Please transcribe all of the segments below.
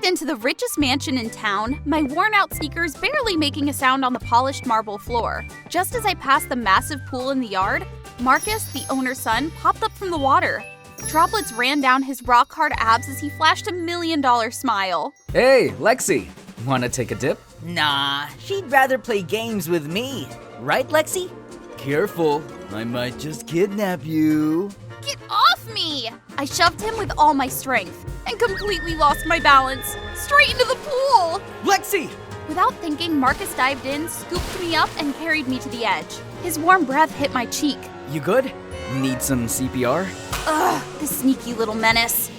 walked into the richest mansion in town, my worn-out sneakers barely making a sound on the polished marble floor. Just as I passed the massive pool in the yard, Marcus, the owner's son, popped up from the water. Droplets ran down his rock-hard abs as he flashed a $1 million smile. Hey, Lexi, wanna take a dip? Nah, she'd rather play games with me. Right, Lexi? Careful, I might just kidnap you. Get off me! I shoved him with all my strength and completely lost my balance, straight into the pool! Lexi! Without thinking, Marcus dived in, scooped me up, and carried me to the edge. His warm breath hit my cheek. You good? Need some CPR? Ugh, this sneaky little menace.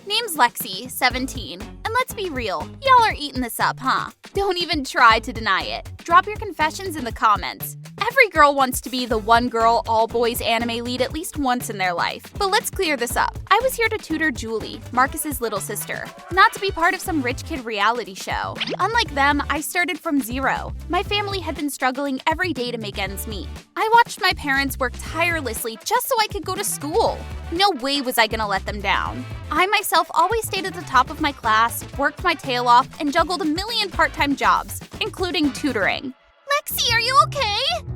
Name's Lexi, 17, and let's be real, y'all are eating this up, huh? Don't even try to deny it. Drop your confessions in the comments. Every girl wants to be the one girl, all boys anime lead at least once in their life. But let's clear this up. I was here to tutor Julie, Marcus's little sister, not to be part of some rich kid reality show. Unlike them, I started from zero. My family had been struggling every day to make ends meet. I watched my parents work tirelessly just so I could go to school. No way was I gonna let them down. I myself always stayed at the top of my class, worked my tail off, and juggled a million part-time jobs, including tutoring. Lexi, are you okay?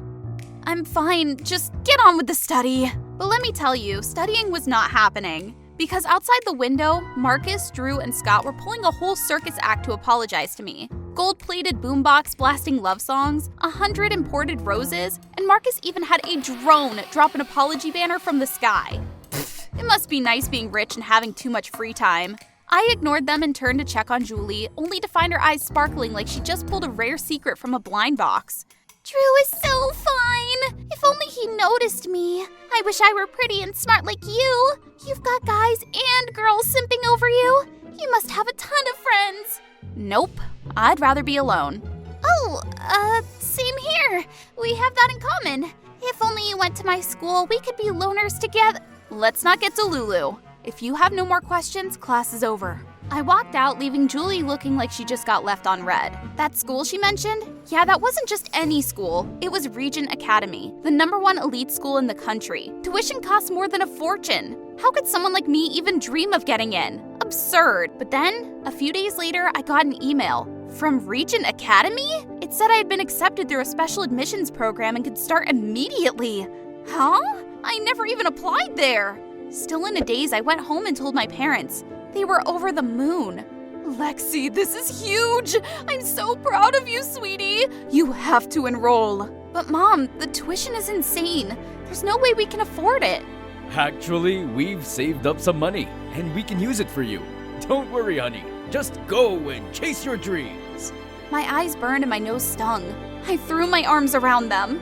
I'm fine, just get on with the study. But let me tell you, studying was not happening. Because outside the window, Marcus, Drew, and Scott were pulling a whole circus act to apologize to me. Gold-plated boombox blasting love songs, 100 imported roses, and Marcus even had a drone drop an apology banner from the sky. It must be nice being rich and having too much free time. I ignored them and turned to check on Julie, only to find her eyes sparkling like she just pulled a rare secret from a blind box. Drew is so fine. If only he noticed me. I wish I were pretty and smart like you. You've got guys and girls simping over you. You must have a ton of friends. Nope. I'd rather be alone. Oh, same here. We have that in common. If only you went to my school, we could be loners together. Let's not get delulu. If you have no more questions, class is over. I walked out, leaving Julie looking like she just got left on red. That school she mentioned? Yeah, that wasn't just any school. It was Regent Academy, the #1 elite school in the country. Tuition costs more than a fortune. How could someone like me even dream of getting in? Absurd. But then, a few days later, I got an email. From Regent Academy? It said I had been accepted through a special admissions program and could start immediately. Huh? I never even applied there. Still in a daze, I went home and told my parents. They were over the moon. Lexi, this is huge! I'm so proud of you, sweetie! You have to enroll. But Mom, the tuition is insane. There's no way we can afford it. Actually, we've saved up some money, and we can use it for you. Don't worry, honey. Just go and chase your dreams. My eyes burned and my nose stung. I threw my arms around them.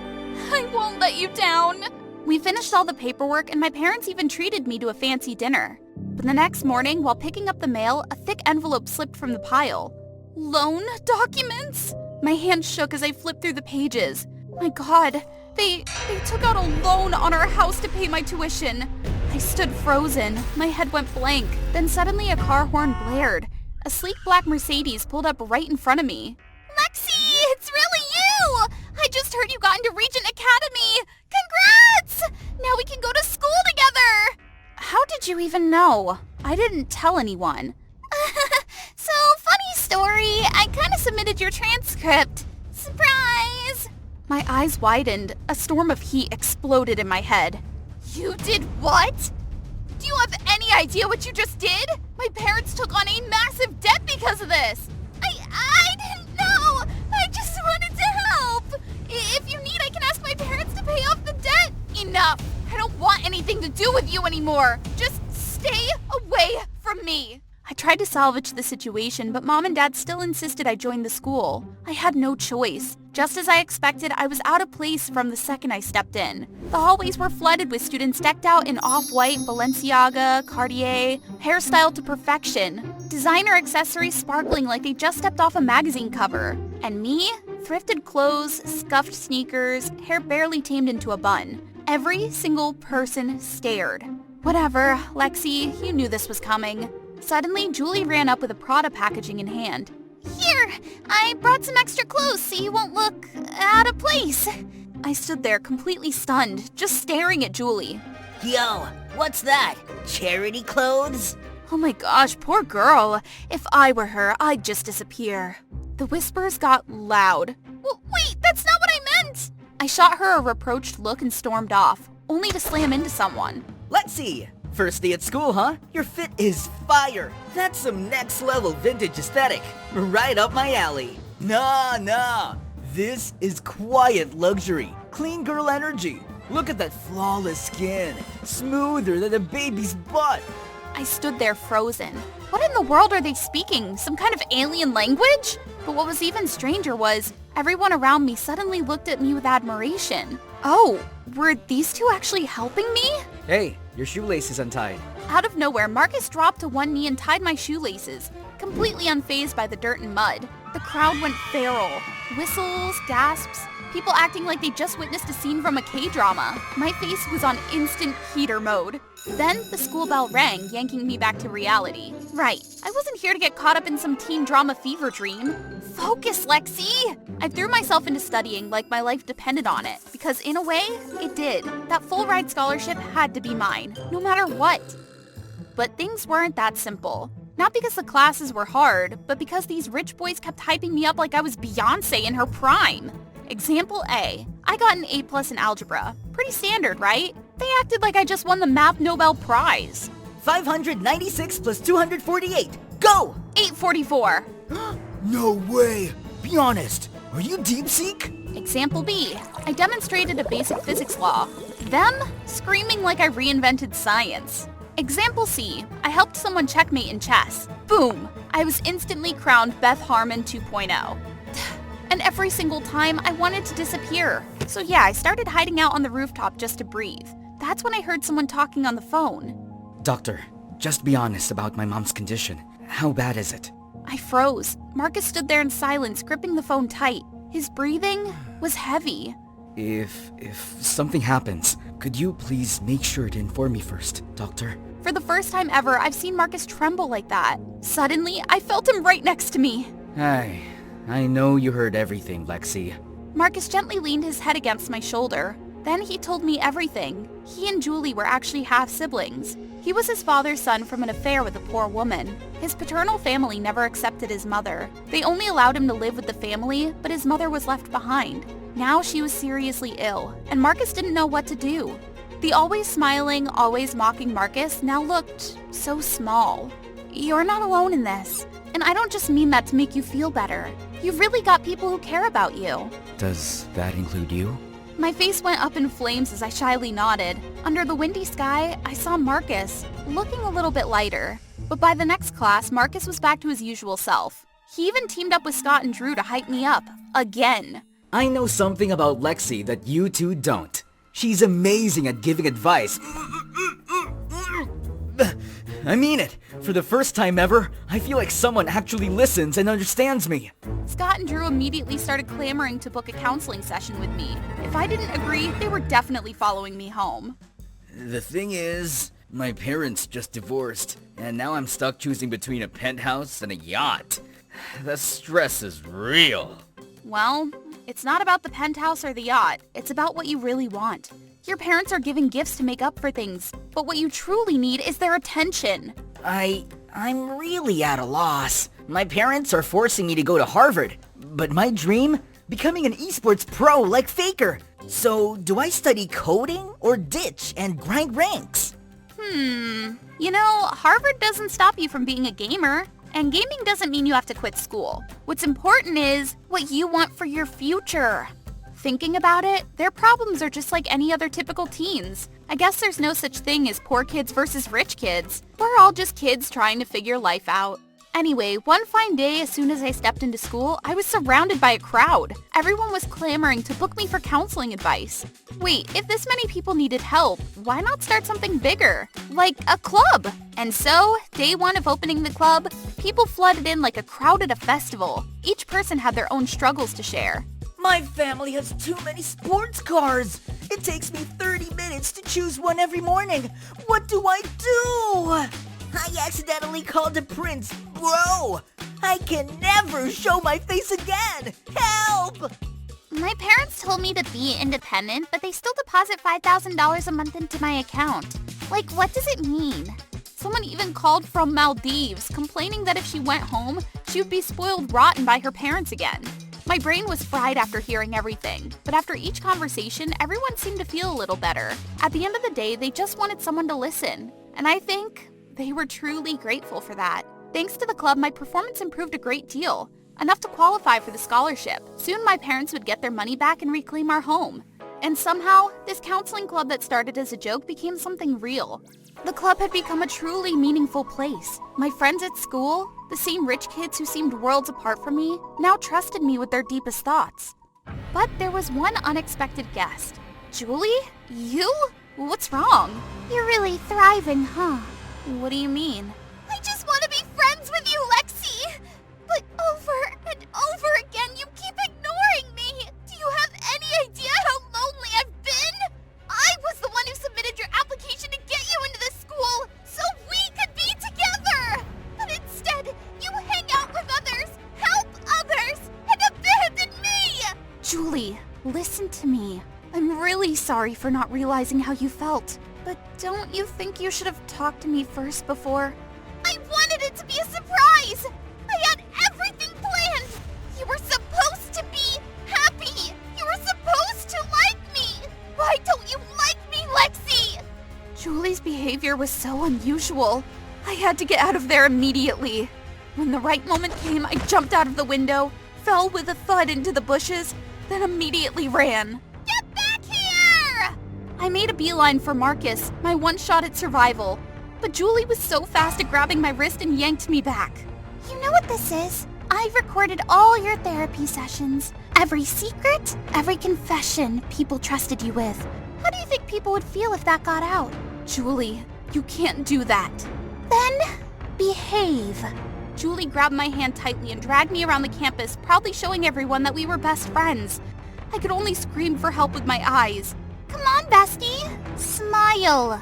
I won't let you down. We finished all the paperwork, and my parents even treated me to a fancy dinner. But the next morning, while picking up the mail, a thick envelope slipped from the pile. Loan documents? My hand shook as I flipped through the pages. My God, they took out a loan on our house to pay my tuition. I stood frozen. My head went blank. Then suddenly a car horn blared. A sleek black Mercedes pulled up right in front of me. Lexi, it's really you! I just heard you got into Regent Academy. Congrats! Now we can go to school together! How did you even know? I didn't tell anyone. So, funny story. I kind of submitted your transcript. Surprise! My eyes widened. A storm of heat exploded in my head. You did what? Do you have any idea what you just did? My parents took on a massive debt because of this. I didn't know. I just wanted to help. If you need, I can ask my parents to pay off the debt. Enough. I don't want anything to do with you anymore. Just stay away from me. I tried to salvage the situation, but Mom and Dad still insisted I join the school. I had no choice. Just as I expected, I was out of place from the second I stepped in. The hallways were flooded with students decked out in off-white, Balenciaga, Cartier, hairstyled to perfection. Designer accessories sparkling like they just stepped off a magazine cover. And me? Thrifted clothes, scuffed sneakers, hair barely tamed into a bun. Every single person stared. Whatever, Lexi, you knew this was coming. Suddenly, Julie ran up with a Prada packaging in hand. Here, I brought some extra clothes so you won't look out of place. I stood there completely stunned, just staring at Julie. Yo, what's that? Charity clothes? Oh my gosh, poor girl. If I were her, I'd just disappear. The whispers got loud. Wait, that's not what I meant! I shot her a reproached look and stormed off, only to slam into someone. Lexi! First day at school, huh? Your fit is fire! That's some next level vintage aesthetic. Right up my alley. Nah. This is quiet luxury. Clean girl energy. Look at that flawless skin. Smoother than a baby's butt. I stood there frozen. What in the world are they speaking? Some kind of alien language? But what was even stranger was, everyone around me suddenly looked at me with admiration. Oh, were these two actually helping me? Hey, your shoelace is untied. Out of nowhere, Marcus dropped to one knee and tied my shoelaces, completely unfazed by the dirt and mud. The crowd went feral. Whistles, gasps, people acting like they just witnessed a scene from a K-drama. My face was on instant heater mode. Then the school bell rang, yanking me back to reality. Right, I wasn't here to get caught up in some teen drama fever dream. Focus, Lexi! I threw myself into studying like my life depended on it, because in a way, it did. That full-ride scholarship had to be mine, no matter what. But things weren't that simple. Not because the classes were hard, but because these rich boys kept hyping me up like I was Beyonce in her prime. Example A. I got an A+ in algebra. Pretty standard, right? They acted like I just won the Math Nobel Prize. 596 plus 248. Go! 844. No way! Be honest. Are you DeepSeek? Example B. I demonstrated a basic physics law. Them screaming like I reinvented science. Example C. I helped someone checkmate in chess. Boom! I was instantly crowned Beth Harmon 2.0. And every single time, I wanted to disappear. So yeah, I started hiding out on the rooftop just to breathe. That's when I heard someone talking on the phone. Doctor, just be honest about my mom's condition. How bad is it? I froze. Marcus stood there in silence, gripping the phone tight. His breathing was heavy. If something happens, could you please make sure to inform me first, Doctor? For the first time ever, I've seen Marcus tremble like that. Suddenly, I felt him right next to me. I know you heard everything, Lexi. Marcus gently leaned his head against my shoulder. Then he told me everything. He and Julie were actually half-siblings. He was his father's son from an affair with a poor woman. His paternal family never accepted his mother. They only allowed him to live with the family, but his mother was left behind. Now she was seriously ill, and Marcus didn't know what to do. The always smiling, always mocking Marcus now looked so small. You're not alone in this. And I don't just mean that to make you feel better. You've really got people who care about you. Does that include you? My face went up in flames as I shyly nodded. Under the windy sky, I saw Marcus, looking a little bit lighter. But by the next class, Marcus was back to his usual self. He even teamed up with Scott and Drew to hype me up. Again. I know something about Lexi that you two don't. She's amazing at giving advice. I mean it. For the first time ever, I feel like someone actually listens and understands me. Scott and Drew immediately started clamoring to book a counseling session with me. If I didn't agree, they were definitely following me home. The thing is, my parents just divorced, and now I'm stuck choosing between a penthouse and a yacht. The stress is real. Well, it's not about the penthouse or the yacht. It's about what you really want. Your parents are giving gifts to make up for things, but what you truly need is their attention. I'm really at a loss. My parents are forcing me to go to Harvard, but my dream? Becoming an esports pro like Faker. So, do I study coding or ditch and grind ranks? You know, Harvard doesn't stop you from being a gamer, and gaming doesn't mean you have to quit school. What's important is what you want for your future. Thinking about it, their problems are just like any other typical teens. I guess there's no such thing as poor kids versus rich kids. We're all just kids trying to figure life out. Anyway, one fine day as soon as I stepped into school, I was surrounded by a crowd. Everyone was clamoring to book me for counseling advice. Wait, if this many people needed help, why not start something bigger? Like a club? And so, day one of opening the club, people flooded in like a crowd at a festival. Each person had their own struggles to share. My family has too many sports cars. It takes me 30 minutes to choose one every morning. What do I do? I accidentally called the prince, bro. I can never show my face again. Help! My parents told me to be independent, but they still deposit $5,000 a month into my account. Like, what does it mean? Someone even called from Maldives, complaining that if she went home, she would be spoiled rotten by her parents again. My brain was fried after hearing everything, but after each conversation, everyone seemed to feel a little better. At the end of the day, they just wanted someone to listen, and I think they were truly grateful for that. Thanks to the club, my performance improved a great deal, enough to qualify for the scholarship. Soon my parents would get their money back and reclaim our home. And somehow, this counseling club that started as a joke became something real. The club had become a truly meaningful place. My friends at school, the same rich kids who seemed worlds apart from me, now trusted me with their deepest thoughts. But there was one unexpected guest. Julie? You? What's wrong? You're really thriving, huh? What do you mean? I just want to be friends with you, Lexi! But over and over again, you keep ignoring me! Do you have any idea how lonely I've been? I was the one who submitted your application to get you into this school, so we could be together! But instead, you hang out with others, help others, and abandon me! Julie, listen to me. I'm really sorry for not realizing how you felt. But don't you think you should have talked to me first before? I wanted it to be a surprise! I had everything planned! You were supposed to be happy! You were supposed to like me! Why don't you like me, Lexi? Julie's behavior was so unusual. I had to get out of there immediately. When the right moment came, I jumped out of the window, fell with a thud into the bushes, then immediately ran. Get back here! I made a beeline for Marcus, my one shot at survival. But Julie was so fast at grabbing my wrist and yanked me back. You know what this is? I've recorded all your therapy sessions. Every secret, every confession people trusted you with. How do you think people would feel if that got out? Julie, you can't do that. Then, behave. Julie grabbed my hand tightly and dragged me around the campus, proudly showing everyone that we were best friends. I could only scream for help with my eyes. Come on, bestie. Smile.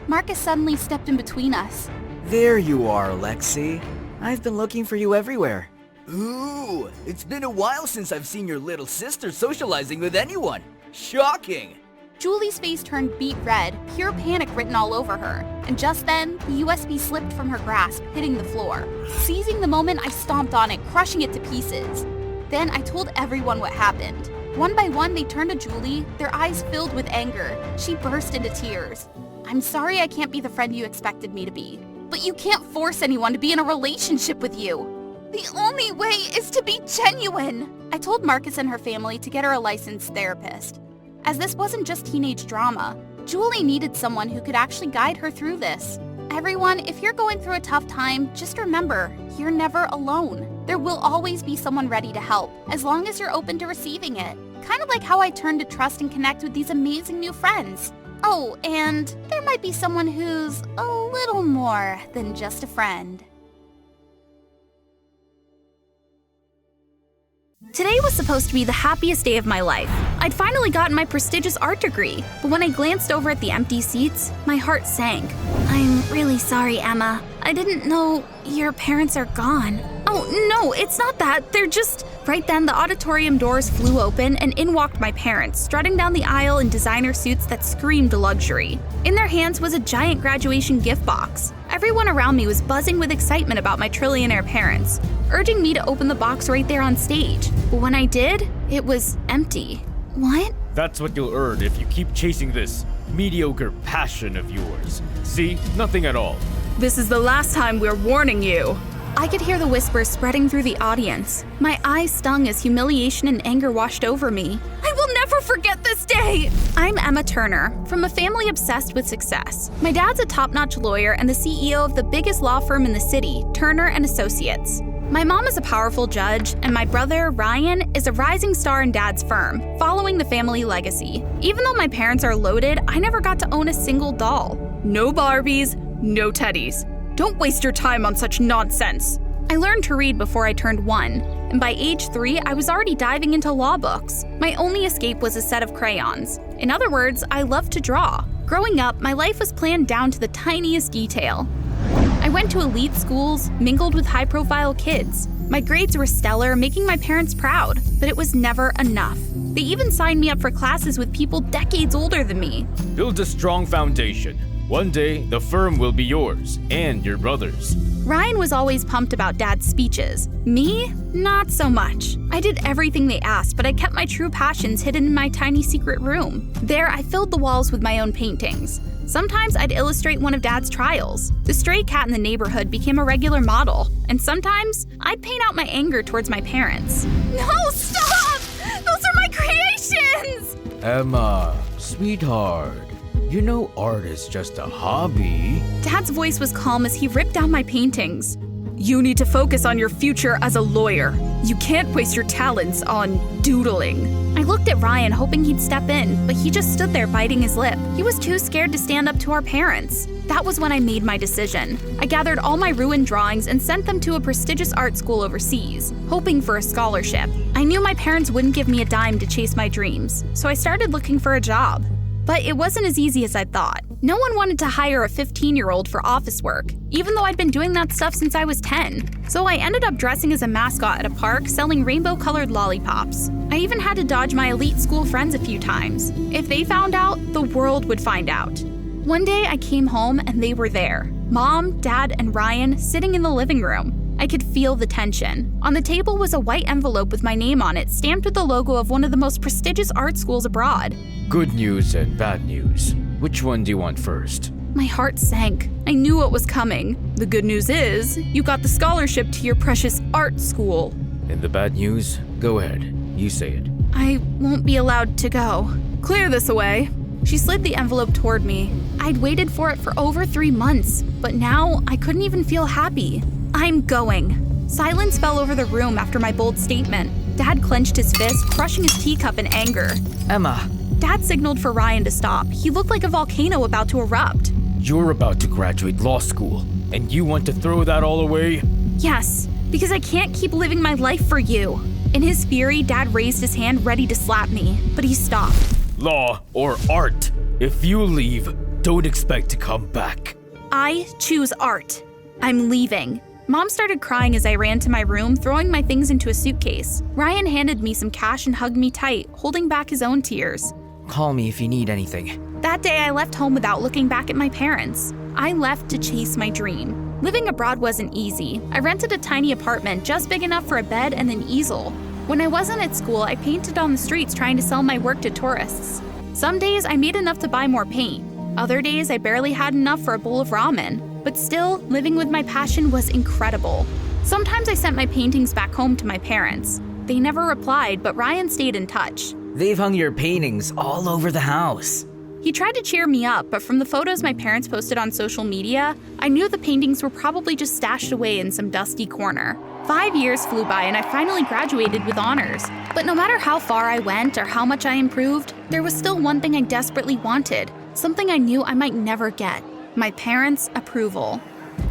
Marcus suddenly stepped in between us. There you are, Lexi. I've been looking for you everywhere. Ooh, it's been a while since I've seen your little sister socializing with anyone. Shocking! Julie's face turned beet red, pure panic written all over her. And just then, the USB slipped from her grasp, hitting the floor. Seizing the moment, I stomped on it, crushing it to pieces. Then I told everyone what happened. One by one, they turned to Julie, their eyes filled with anger. She burst into tears. I'm sorry I can't be the friend you expected me to be. But you can't force anyone to be in a relationship with you. The only way is to be genuine. I told Marcus and her family to get her a licensed therapist. As this wasn't just teenage drama, Julie needed someone who could actually guide her through this. Everyone, if you're going through a tough time, just remember, you're never alone. There will always be someone ready to help, as long as you're open to receiving it. Kind of like how I turned to trust and connect with these amazing new friends. Oh, and there might be someone who's a little more than just a friend. Today was supposed to be the happiest day of my life. I'd finally gotten my prestigious art degree, but when I glanced over at the empty seats, my heart sank. I'm really sorry, Emma. I didn't know your parents are gone. Oh, no, it's not that. They're just... Right then, the auditorium doors flew open and in walked my parents, strutting down the aisle in designer suits that screamed luxury. In their hands was a giant graduation gift box. Everyone around me was buzzing with excitement about my trillionaire parents, urging me to open the box right there on stage. But when I did, it was empty. What? That's what you'll earn if you keep chasing this mediocre passion of yours. See? Nothing at all. This is the last time we're warning you. I could hear the whispers spreading through the audience. My eyes stung as humiliation and anger washed over me. I will never forget this day! I'm Emma Turner, from a family obsessed with success. My dad's a top-notch lawyer and the CEO of the biggest law firm in the city, Turner & Associates. My mom is a powerful judge, and my brother, Ryan, is a rising star in Dad's firm, following the family legacy. Even though my parents are loaded, I never got to own a single doll. No Barbies, no teddies. Don't waste your time on such nonsense. I learned to read before I turned 1, and by age 3, I was already diving into law books. My only escape was a set of crayons. In other words, I loved to draw. Growing up, my life was planned down to the tiniest detail. I went to elite schools, mingled with high-profile kids. My grades were stellar, making my parents proud, but it was never enough. They even signed me up for classes with people decades older than me. Build a strong foundation. One day, the firm will be yours and your brother's. Ryan was always pumped about Dad's speeches. Me? Not so much. I did everything they asked, but I kept my true passions hidden in my tiny secret room. There, I filled the walls with my own paintings. Sometimes I'd illustrate one of Dad's trials. The stray cat in the neighborhood became a regular model. And sometimes, I'd paint out my anger towards my parents. No, stop! Those are my creations! Emma, sweetheart, you know art is just a hobby. Dad's voice was calm as he ripped down my paintings. You need to focus on your future as a lawyer. You can't waste your talents on doodling. I looked at Ryan, hoping he'd step in, but he just stood there biting his lip. He was too scared to stand up to our parents. That was when I made my decision. I gathered all my ruined drawings and sent them to a prestigious art school overseas, hoping for a scholarship. I knew my parents wouldn't give me a dime to chase my dreams, so I started looking for a job. But it wasn't as easy as I thought. No one wanted to hire a 15-year-old for office work, even though I'd been doing that stuff since I was 10. So I ended up dressing as a mascot at a park selling rainbow-colored lollipops. I even had to dodge my elite school friends a few times. If they found out, the world would find out. One day I came home and they were there. Mom, Dad, and Ryan sitting in the living room. I could feel the tension. On the table was a white envelope with my name on it, stamped with the logo of one of the most prestigious art schools abroad. Good news and bad news. Which one do you want first? My heart sank. I knew what was coming. The good news is, you got the scholarship to your precious art school. And the bad news? Go ahead. You say it. I won't be allowed to go. Clear this away. She slid the envelope toward me. I'd waited for it for over 3 months, but now I couldn't even feel happy. I'm going. Silence fell over the room after my bold statement. Dad clenched his fist, crushing his teacup in anger. Emma, Dad signaled for Ryan to stop. He looked like a volcano about to erupt. You're about to graduate law school, and you want to throw that all away? Yes, because I can't keep living my life for you. In his fury, Dad raised his hand ready to slap me, but he stopped. Law or art? If you leave, don't expect to come back. I choose art. I'm leaving. Mom started crying as I ran to my room, throwing my things into a suitcase. Ryan handed me some cash and hugged me tight, holding back his own tears. call me if you need anything. That day, I left home without looking back at my parents. I left to chase my dream. Living abroad wasn't easy. I rented a tiny apartment just big enough for a bed and an easel. When I wasn't at school, I painted on the streets trying to sell my work to tourists. Some days, I made enough to buy more paint. Other days, I barely had enough for a bowl of ramen. But still, living with my passion was incredible. Sometimes I sent my paintings back home to my parents. They never replied, but Ryan stayed in touch. They've hung your paintings all over the house. He tried to cheer me up, but from the photos my parents posted on social media, I knew the paintings were probably just stashed away in some dusty corner. 5 years flew by and I finally graduated with honors. But no matter how far I went or how much I improved, there was still one thing I desperately wanted, something I knew I might never get: my parents' approval.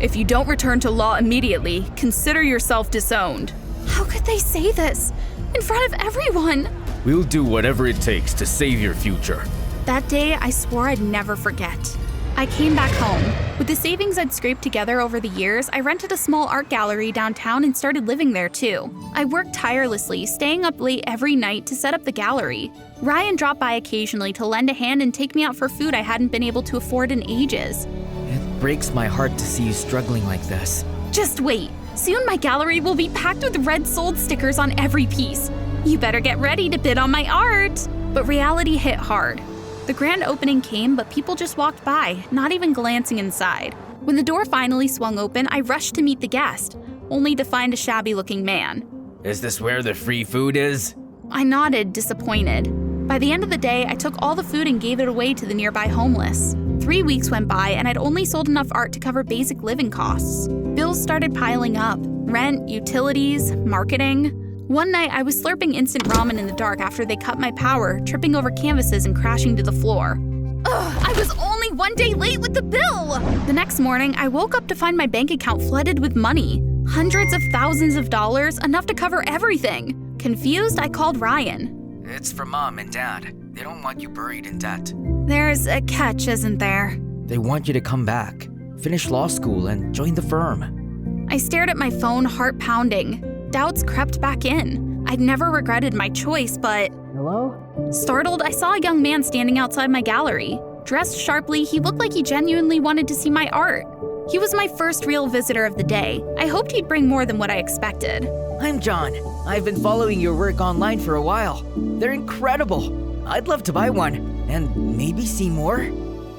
If you don't return to law immediately, consider yourself disowned. How could they say this? In front of everyone? We'll do whatever it takes to save your future. That day, I swore I'd never forget. I came back home. With the savings I'd scraped together over the years, I rented a small art gallery downtown and started living there too. I worked tirelessly, staying up late every night to set up the gallery. Ryan dropped by occasionally to lend a hand and take me out for food I hadn't been able to afford in ages. It breaks my heart to see you struggling like this. Just wait. Soon my gallery will be packed with red sold stickers on every piece. You better get ready to bid on my art. But reality hit hard. The grand opening came, but people just walked by, not even glancing inside. When the door finally swung open, I rushed to meet the guest, only to find a shabby-looking man. Is this where the free food is? I nodded, disappointed. By the end of the day, I took all the food and gave it away to the nearby homeless. 3 weeks went by, and I'd only sold enough art to cover basic living costs. Bills started piling up: rent, utilities, marketing. One night, I was slurping instant ramen in the dark after they cut my power, tripping over canvases and crashing to the floor. Ugh, I was only 1 day late with the bill! The next morning, I woke up to find my bank account flooded with money. Hundreds of thousands of dollars, enough to cover everything. Confused, I called Ryan. It's for Mom and Dad. They don't want you buried in debt. There's a catch, isn't there? They want you to come back, finish law school, and join the firm. I stared at my phone, heart pounding. Doubts crept back in. I'd never regretted my choice, but... Hello? Startled, I saw a young man standing outside my gallery. Dressed sharply, he looked like he genuinely wanted to see my art. He was my first real visitor of the day. I hoped he'd bring more than what I expected. I'm John. I've been following your work online for a while. They're incredible. I'd love to buy one and maybe see more.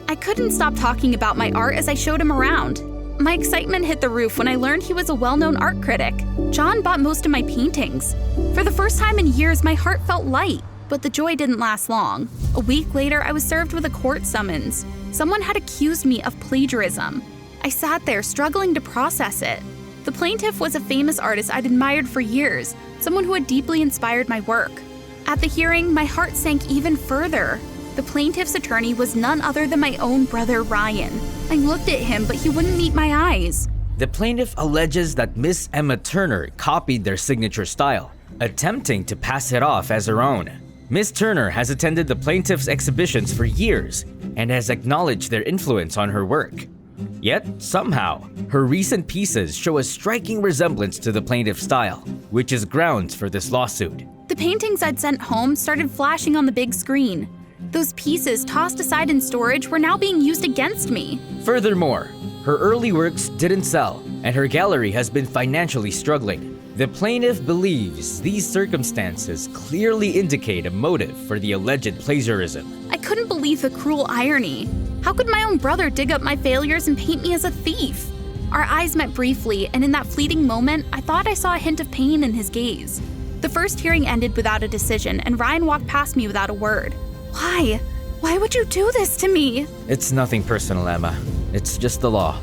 I couldn't stop talking about my art as I showed him around. My excitement hit the roof when I learned he was a well-known art critic. John bought most of my paintings. For the first time in years, my heart felt light, but the joy didn't last long. A week later, I was served with a court summons. Someone had accused me of plagiarism. I sat there struggling to process it. The plaintiff was a famous artist I'd admired for years, someone who had deeply inspired my work. At the hearing, my heart sank even further. The plaintiff's attorney was none other than my own brother, Ryan. I looked at him, but he wouldn't meet my eyes. The plaintiff alleges that Miss Emma Turner copied their signature style, attempting to pass it off as her own. Miss Turner has attended the plaintiff's exhibitions for years and has acknowledged their influence on her work. Yet, somehow, her recent pieces show a striking resemblance to the plaintiff's style, which is grounds for this lawsuit. The paintings I'd sent home started flashing on the big screen. Those pieces tossed aside in storage were now being used against me. Furthermore, her early works didn't sell, and her gallery has been financially struggling. The plaintiff believes these circumstances clearly indicate a motive for the alleged plagiarism. I couldn't believe the cruel irony. How could my own brother dig up my failures and paint me as a thief? Our eyes met briefly, and in that fleeting moment, I thought I saw a hint of pain in his gaze. The first hearing ended without a decision, and Ryan walked past me without a word. Why? Why would you do this to me? It's nothing personal, Emma. It's just the law.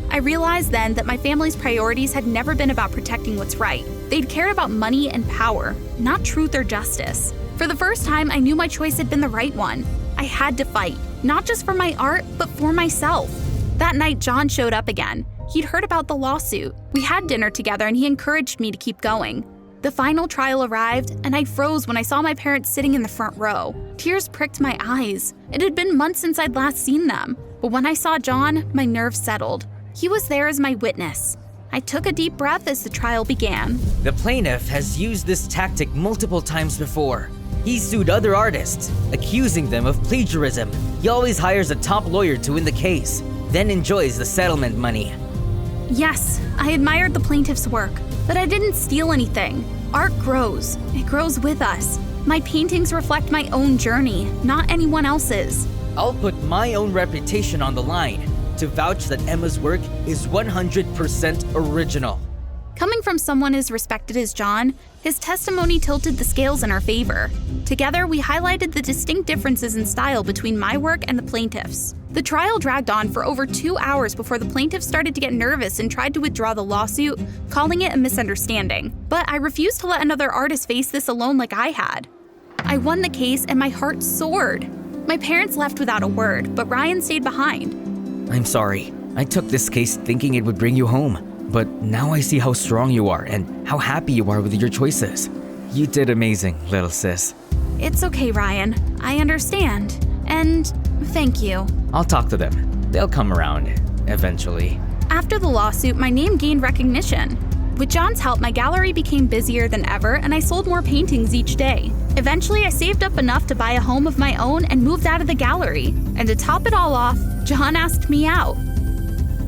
I realized then that my family's priorities had never been about protecting what's right. They'd cared about money and power, not truth or justice. For the first time, I knew my choice had been the right one. I had to fight, not just for my art, but for myself. That night, John showed up again. He'd heard about the lawsuit. We had dinner together and he encouraged me to keep going. The final trial arrived, and I froze when I saw my parents sitting in the front row. Tears pricked my eyes. It had been months since I'd last seen them. But when I saw John, my nerves settled. He was there as my witness. I took a deep breath as the trial began. The plaintiff has used this tactic multiple times before. He sued other artists, accusing them of plagiarism. He always hires a top lawyer to win the case, then enjoys the settlement money. Yes, I admired the plaintiff's work, but I didn't steal anything. Art grows. It grows with us. My paintings reflect my own journey, not anyone else's. I'll put my own reputation on the line to vouch that Emma's work is 100% original. Coming from someone as respected as John, his testimony tilted the scales in our favor. Together, we highlighted the distinct differences in style between my work and the plaintiff's. The trial dragged on for over 2 hours before the plaintiff started to get nervous and tried to withdraw the lawsuit, calling it a misunderstanding. But I refused to let another artist face this alone like I had. I won the case and my heart soared. My parents left without a word, but Ryan stayed behind. I'm sorry. I took this case thinking it would bring you home. But now I see how strong you are and how happy you are with your choices. You did amazing, little sis. It's okay, Ryan. I understand. And thank you. I'll talk to them. They'll come around, eventually. After the lawsuit, my name gained recognition. With John's help, my gallery became busier than ever, and I sold more paintings each day. Eventually, I saved up enough to buy a home of my own and moved out of the gallery. And to top it all off, John asked me out.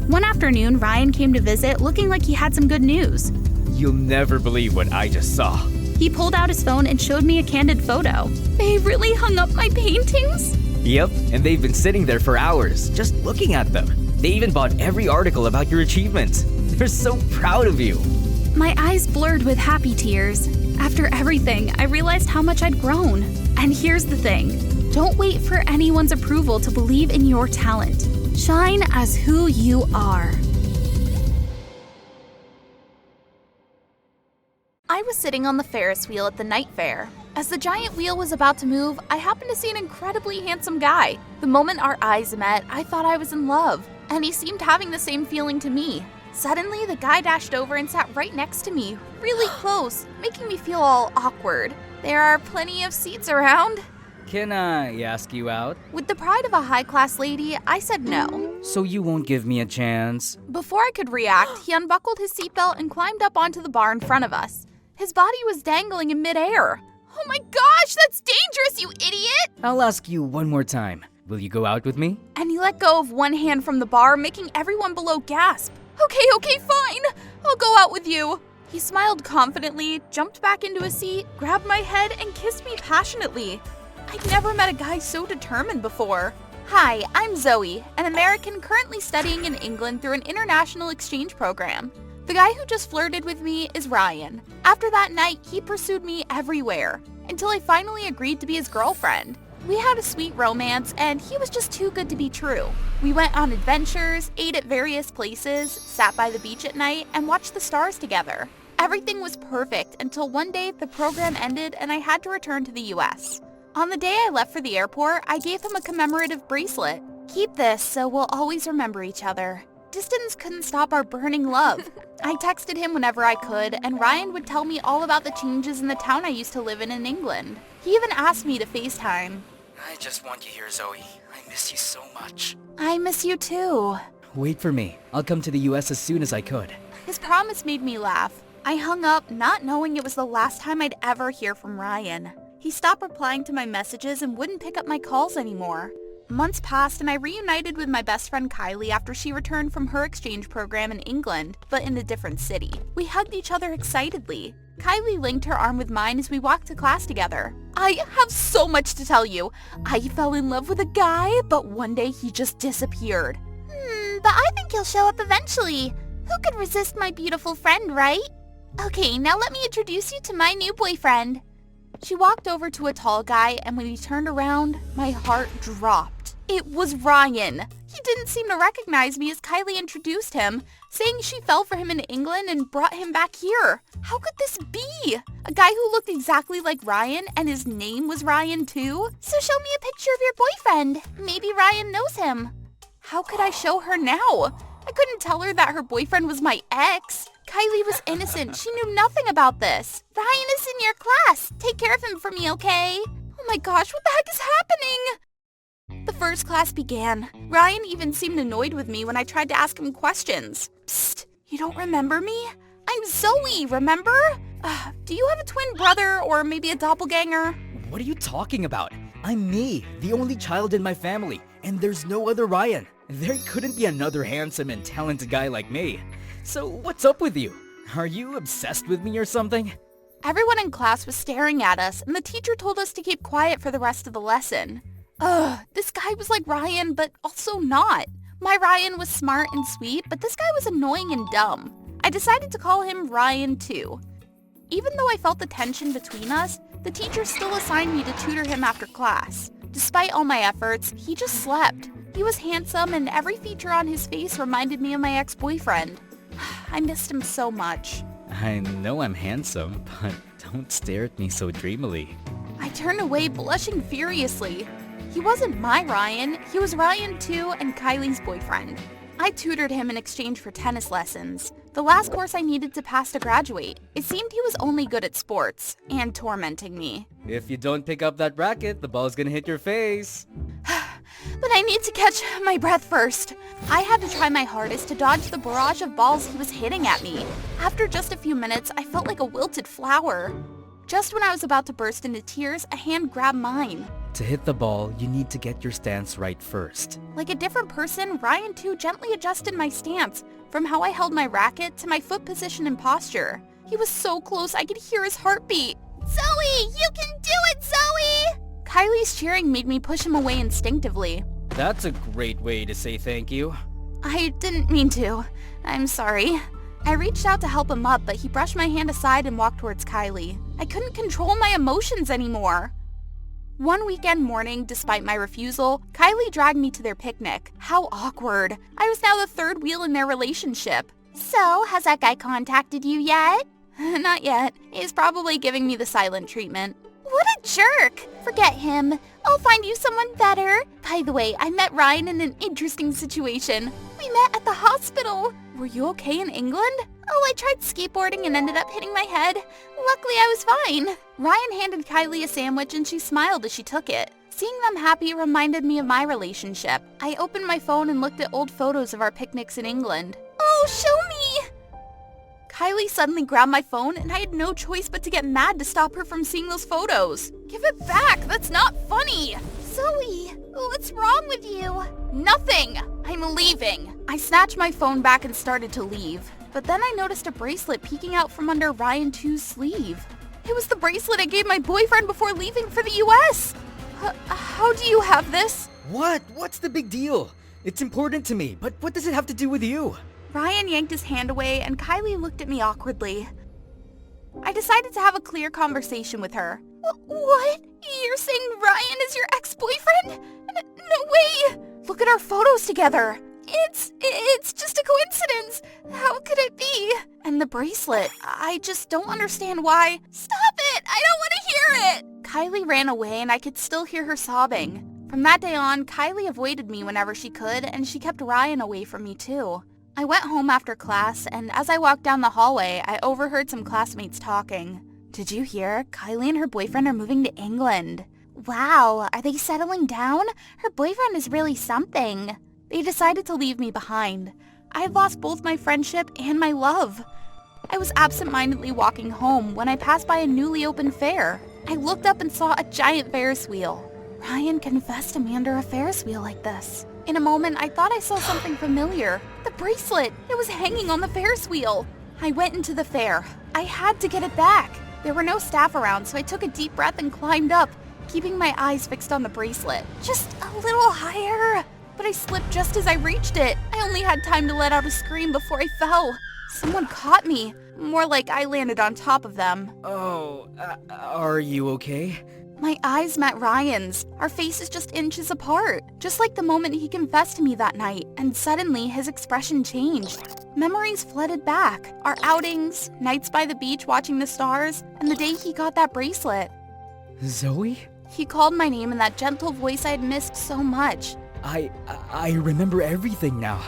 One afternoon, Ryan came to visit looking like he had some good news. You'll never believe what I just saw. He pulled out his phone and showed me a candid photo. They really hung up my paintings? Yep, and they've been sitting there for hours, just looking at them. They even bought every article about your achievements. They're so proud of you. My eyes blurred with happy tears. After everything, I realized how much I'd grown. And here's the thing. Don't wait for anyone's approval to believe in your talent. Shine as who you are. I was sitting on the Ferris wheel at the night fair. As the giant wheel was about to move, I happened to see an incredibly handsome guy. The moment our eyes met, I thought I was in love, and he seemed having the same feeling to me. Suddenly, the guy dashed over and sat right next to me, really close, making me feel all awkward. There are plenty of seats around. Can I ask you out? With the pride of a high-class lady, I said no. So you won't give me a chance? Before I could react, he unbuckled his seatbelt and climbed up onto the bar in front of us. His body was dangling in midair. Oh my gosh, that's dangerous, you idiot! I'll ask you one more time. Will you go out with me? And he let go of one hand from the bar, making everyone below gasp. Okay, fine. I'll go out with you. He smiled confidently, jumped back into his seat, grabbed my head, and kissed me passionately. I'd never met a guy so determined before. Hi, I'm Zoe, an American currently studying in England through an international exchange program. The guy who just flirted with me is Ryan. After that night, he pursued me everywhere, until I finally agreed to be his girlfriend. We had a sweet romance, and he was just too good to be true. We went on adventures, ate at various places, sat by the beach at night, and watched the stars together. Everything was perfect until one day the program ended and I had to return to the US. On the day I left for the airport, I gave him a commemorative bracelet. Keep this so we'll always remember each other. Distance couldn't stop our burning love. I texted him whenever I could, and Ryan would tell me all about the changes in the town I used to live in England. He even asked me to FaceTime. I just want you here, Zoe. I miss you so much. I miss you too. Wait for me. I'll come to the US as soon as I could. His promise made me laugh. I hung up, not knowing it was the last time I'd ever hear from Ryan. He stopped replying to my messages and wouldn't pick up my calls anymore. Months passed and I reunited with my best friend Kylie after she returned from her exchange program in England, but in a different city. We hugged each other excitedly. Kylie linked her arm with mine as we walked to class together. I have so much to tell you. I fell in love with a guy, but one day he just disappeared. But I think he'll show up eventually. Who could resist my beautiful friend, right? Okay, now let me introduce you to my new boyfriend. She walked over to a tall guy, and when he turned around, my heart dropped. It was Ryan. He didn't seem to recognize me as Kylie introduced him, saying she fell for him in England and brought him back here. How could this be? A guy who looked exactly like Ryan, and his name was Ryan too? So show me a picture of your boyfriend. Maybe Ryan knows him. How could I show her now? I couldn't tell her that her boyfriend was my ex. Kylie was innocent. She knew nothing about this. Ryan is in your class. Take care of him for me, okay? Oh my gosh, what the heck is happening? The first class began. Ryan even seemed annoyed with me when I tried to ask him questions. Psst, you don't remember me? I'm Zoe, remember? Do you have a twin brother or maybe a doppelganger? What are you talking about? I'm me, the only child in my family, and there's no other Ryan. There couldn't be another handsome and talented guy like me. So what's up with you? Are you obsessed with me or something? Everyone in class was staring at us, and the teacher told us to keep quiet for the rest of the lesson. This guy was like Ryan, but also not. My Ryan was smart and sweet, but this guy was annoying and dumb. I decided to call him Ryan too. Even though I felt the tension between us, the teacher still assigned me to tutor him after class. Despite all my efforts, he just slept. He was handsome, and every feature on his face reminded me of my ex-boyfriend. I missed him so much. I know I'm handsome, but don't stare at me so dreamily. I turned away, blushing furiously. He wasn't my Ryan, he was Ryan too and Kylie's boyfriend. I tutored him in exchange for tennis lessons, the last course I needed to pass to graduate. It seemed he was only good at sports, and tormenting me. If you don't pick up that racket, the ball's gonna hit your face. But I need to catch my breath first. I had to try my hardest to dodge the barrage of balls he was hitting at me. After just a few minutes, I felt like a wilted flower. Just when I was about to burst into tears, a hand grabbed mine. To hit the ball, you need to get your stance right first. Like a different person, Ryan too gently adjusted my stance, from how I held my racket to my foot position and posture. He was so close I could hear his heartbeat. Zoe, you can do it, Zoe! Kylie's cheering made me push him away instinctively. That's a great way to say thank you. I didn't mean to. I'm sorry. I reached out to help him up, but he brushed my hand aside and walked towards Kylie. I couldn't control my emotions anymore. One weekend morning, despite my refusal, Kylie dragged me to their picnic. How awkward. I was now the third wheel in their relationship. So, has that guy contacted you yet? Not yet. He's probably giving me the silent treatment. What a jerk! Forget him. I'll find you someone better. By the way, I met Ryan in an interesting situation. We met at the hospital. Were you okay in England? Oh, I tried skateboarding and ended up hitting my head. Luckily, I was fine. Ryan handed Kylie a sandwich and she smiled as she took it. Seeing them happy reminded me of my relationship. I opened my phone and looked at old photos of our picnics in England. Oh, show me! Kylie suddenly grabbed my phone and I had no choice but to get mad to stop her from seeing those photos. Give it back, that's not funny. Zoe, what's wrong with you? Nothing, I'm leaving. I snatched my phone back and started to leave, but then I noticed a bracelet peeking out from under Ryan 2's sleeve. It was the bracelet I gave my boyfriend before leaving for the US. How do you have this? What? What's the big deal? It's important to me, but what does it have to do with you? Ryan yanked his hand away and Kylie looked at me awkwardly. I decided to have a clear conversation with her. What? You're saying Ryan is your ex-boyfriend? No way! Look at our photos together. It's just a coincidence. How could it be? And the bracelet. I just don't understand why. Stop it! I don't want to hear it! Kylie ran away and I could still hear her sobbing. From that day on, Kylie avoided me whenever she could, and she kept Ryan away from me too. I went home after class, and as I walked down the hallway, I overheard some classmates talking. Did you hear? Kylie and her boyfriend are moving to England. Wow, are they settling down? Her boyfriend is really something. They decided to leave me behind. I had lost both my friendship and my love. I was absent-mindedly walking home when I passed by a newly opened fair. I looked up and saw a giant Ferris wheel. Ryan confessed to me under a Ferris wheel like this. In a moment, I thought I saw something familiar. The bracelet! It was hanging on the Ferris wheel. I went into the fair. I had to get it back. There were no staff around, so I took a deep breath and climbed up, keeping my eyes fixed on the bracelet. Just a little higher. But I slipped just as I reached it. I only had time to let out a scream before I fell. Someone caught me. More like I landed on top of them. Oh, are you okay? My eyes met Ryan's, our faces just inches apart, just like the moment he confessed to me that night, and suddenly his expression changed. Memories flooded back, our outings, nights by the beach watching the stars, and the day he got that bracelet. Zoe? He called my name in that gentle voice I had missed so much. I remember everything now.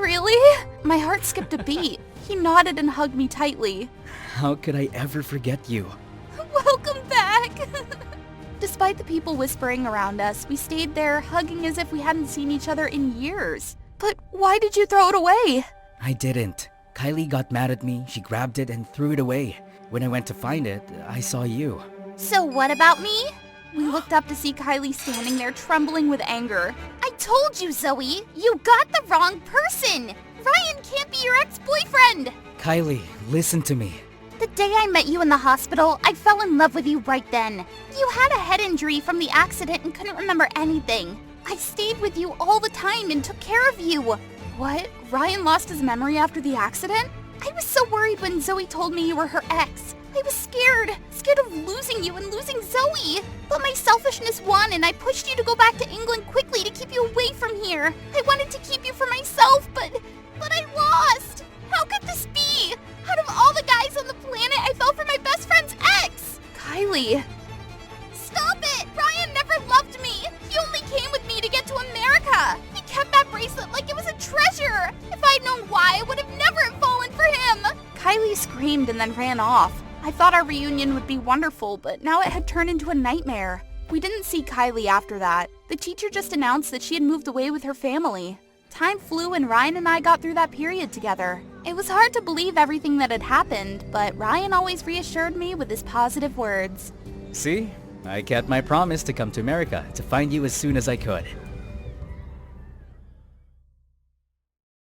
Really? My heart skipped a beat. He nodded and hugged me tightly. How could I ever forget you? Welcome back! Despite the people whispering around us, we stayed there, hugging as if we hadn't seen each other in years. But why did you throw it away? I didn't. Kylie got mad at me, she grabbed it and threw it away. When I went to find it, I saw you. So what about me? We looked up to see Kylie standing there trembling with anger. I told you, Zoe! You got the wrong person! Ryan can't be your ex-boyfriend! Kylie, listen to me. The day I met you in the hospital, I fell in love with you right then. You had a head injury from the accident and couldn't remember anything. I stayed with you all the time and took care of you. What? Ryan lost his memory after the accident? I was so worried when Zoe told me you were her ex. I was scared of losing you and losing Zoe. But my selfishness won and I pushed you to go back to England quickly to keep you away from here. I wanted to keep you for myself, but I lost. How could this be? Out of all the guys on the planet, I fell for my best friend's ex! Kylie. Stop it! Ryan never loved me! He only came with me to get to America! He kept that bracelet like it was a treasure! If I'd known why, I would have never fallen for him! Kylie screamed and then ran off. I thought our reunion would be wonderful, but now it had turned into a nightmare. We didn't see Kylie after that. The teacher just announced that she had moved away with her family. Time flew and Ryan and I got through that period together. It was hard to believe everything that had happened, but Ryan always reassured me with his positive words. See? I kept my promise to come to America to find you as soon as I could.